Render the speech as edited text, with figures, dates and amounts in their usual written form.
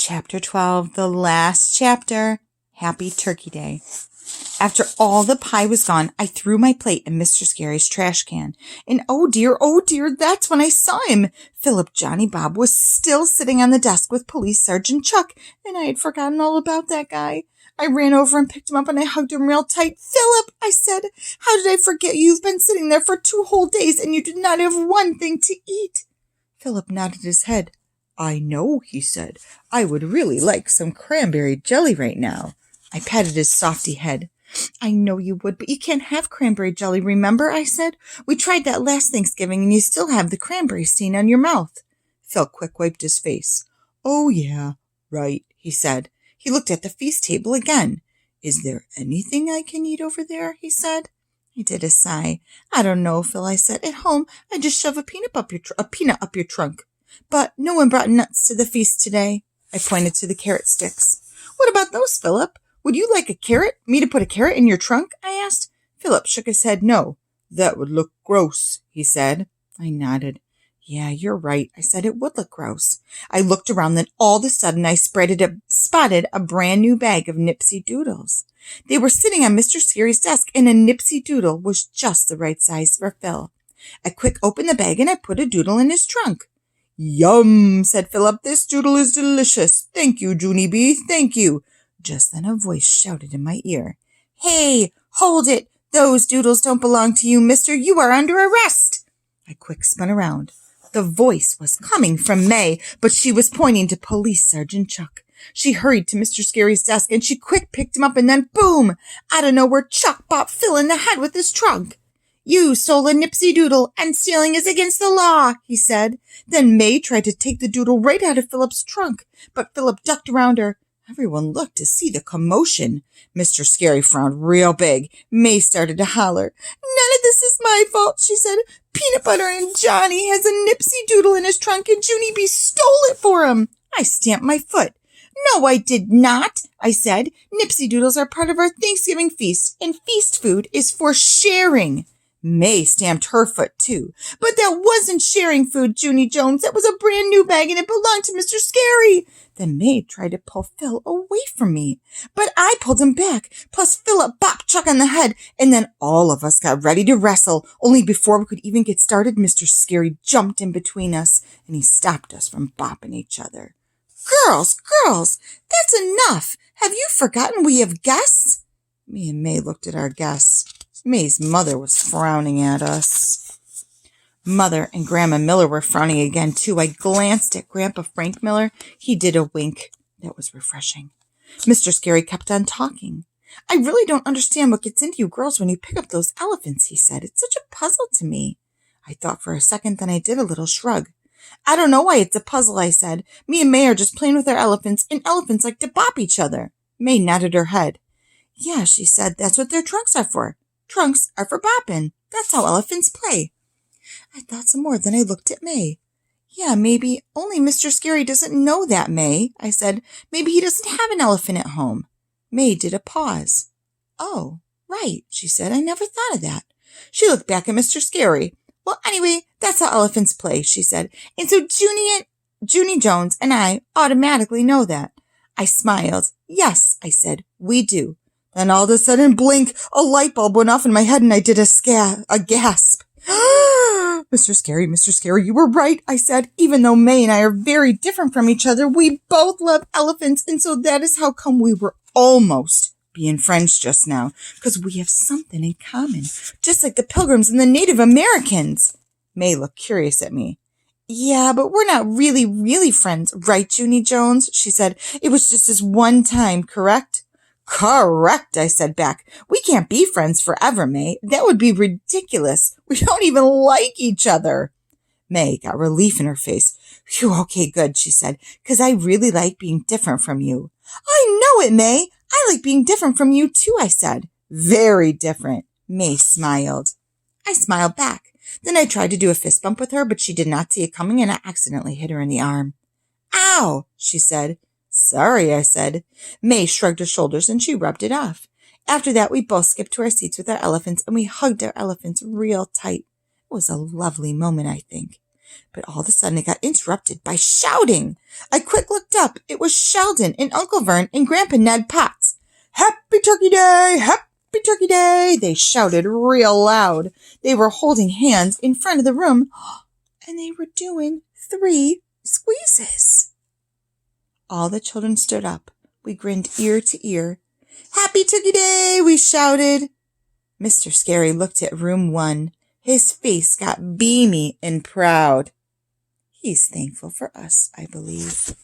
Chapter 12, the last chapter. Happy Turkey Day. After all the pie was gone, I threw my plate in Mr. Scary's trash can. And oh dear, that's when I saw him. Philip Johnny Bob was still sitting on the desk with Police Sergeant Chuck, and I had forgotten all about that guy. I ran over and picked him up and I hugged him real tight. "Philip," I said, "how did I forget you? You've been sitting there for 2 whole days and you did not have one thing to eat." Philip nodded his head. "I know," he said. "I would really like some cranberry jelly right now." I patted his softy head. "I know you would, but you can't have cranberry jelly, remember?" I said. "We tried that last Thanksgiving and you still have the cranberry stain on your mouth." Phil quick wiped his face. "Oh, yeah, right," he said. He looked at the feast table again. "Is there anything I can eat over there?" he said. I did a sigh. "I don't know, Phil," I said. "At home, I just shove a peanut up your trunk. But no one brought nuts to the feast today." I pointed to the carrot sticks. "What about those, Philip? Would you like me to put a carrot in your trunk?" I asked. Philip shook his head no. "That would look gross," he said. I nodded. "Yeah, you're right," I said. "It would look gross." I looked around, then all of a sudden I spotted a brand new bag of Nipsey Doodles. They were sitting on Mr. Scary's desk, and a Nipsey Doodle was just the right size for Phil. I quick opened the bag and I put a doodle in his trunk. "Yum," said Philip. "This doodle is delicious. Thank you, Junie B. Thank you." Just then a voice shouted in my ear, "Hey, hold it. Those doodles don't belong to you, mister. You are under arrest." I quick spun around. The voice was coming from May, but she was pointing to Police Sergeant Chuck. She hurried to Mr. Scary's desk and she quick picked him up, and then boom! Out of nowhere, Chuck bopped Phil in the head with his trunk. "You stole a Nipsey Doodle, and stealing is against the law," he said. Then May tried to take the doodle right out of Philip's trunk, but Philip ducked around her. Everyone looked to see the commotion. Mr. Scary frowned real big. May started to holler. "None of this is my fault," she said. "Peanut Butter and Johnny has a Nipsey Doodle in his trunk and Junie B stole it for him." I stamped my foot. "No, I did not," I said. "Nipsey Doodles are part of our Thanksgiving feast, and feast food is for sharing." May stamped her foot too. "But that wasn't sharing food, Junie Jones. That was a brand new bag and it belonged to Mr. Scary." Then May tried to pull Phil away from me, but I pulled him back. Plus Philip bopped Chuck on the head, and then all of us got ready to wrestle. Only before we could even get started, Mr. Scary jumped in between us and he stopped us from bopping each other. Girls, that's enough. Have you forgotten we have guests?" Me and May looked at our guests. May's mother was frowning at us. Mother and Grandma Miller were frowning again, too. I glanced at Grandpa Frank Miller. He did a wink. That was refreshing. Mr. Scary kept on talking. "I really don't understand what gets into you girls when you pick up those elephants," he said. "It's such a puzzle to me." I thought for a second, then I did a little shrug. "I don't know why it's a puzzle," I said. "Me and May are just playing with our elephants, and elephants like to bop each other." May nodded her head. "Yeah," she said, "that's what their trunks are for. Trunks are for bopping. That's how elephants play." I thought some more, then I looked at May. "Yeah, maybe only Mr. Scary doesn't know that, May," I said. "Maybe he doesn't have an elephant at home." May did a pause. "Oh, right," she said. "I never thought of that." She looked back at Mr. Scary. "Well, anyway, that's how elephants play," she said. "And so Junie Jones and I automatically know that." I smiled. "Yes," I said, "we do." Then all of a sudden, blink, a light bulb went off in my head and I did a gasp. Mr. Scary, you were right," I said. "Even though May and I are very different from each other, we both love elephants, and so that is how come we were almost being friends just now, because we have something in common, just like the Pilgrims and the Native Americans." May looked curious at me. "Yeah, but we're not really friends, right, Junie Jones?" she said. "It was just this one time, correct?" "Correct," I said back. "We can't be friends forever, May. That would be ridiculous. We don't even like each other." May got relief in her face. "Phew, okay, good," she said, "because I really like being different from you." "I know it, May. I like being different from you too," I said. "Very different." May smiled. I smiled back. Then I tried to do a fist bump with her, but she did not see it coming and I accidentally hit her in the arm. "Ow," she said. "Sorry," I said. May shrugged her shoulders and she rubbed it off. After that, we both skipped to our seats with our elephants and we hugged our elephants real tight. It was a lovely moment, I think. But all of a sudden it got interrupted by shouting. I quick looked up. It was Sheldon and Uncle Vern and Grandpa Ned Potts. "Happy Turkey Day! Happy Turkey Day!" they shouted real loud. They were holding hands in front of the room, and they were doing 3 squeezes. All the children stood up. We grinned ear to ear. "Happy Turkey Day!" we shouted. Mr. Scary looked at room 1. His face got beamy and proud. He's thankful for us, I believe.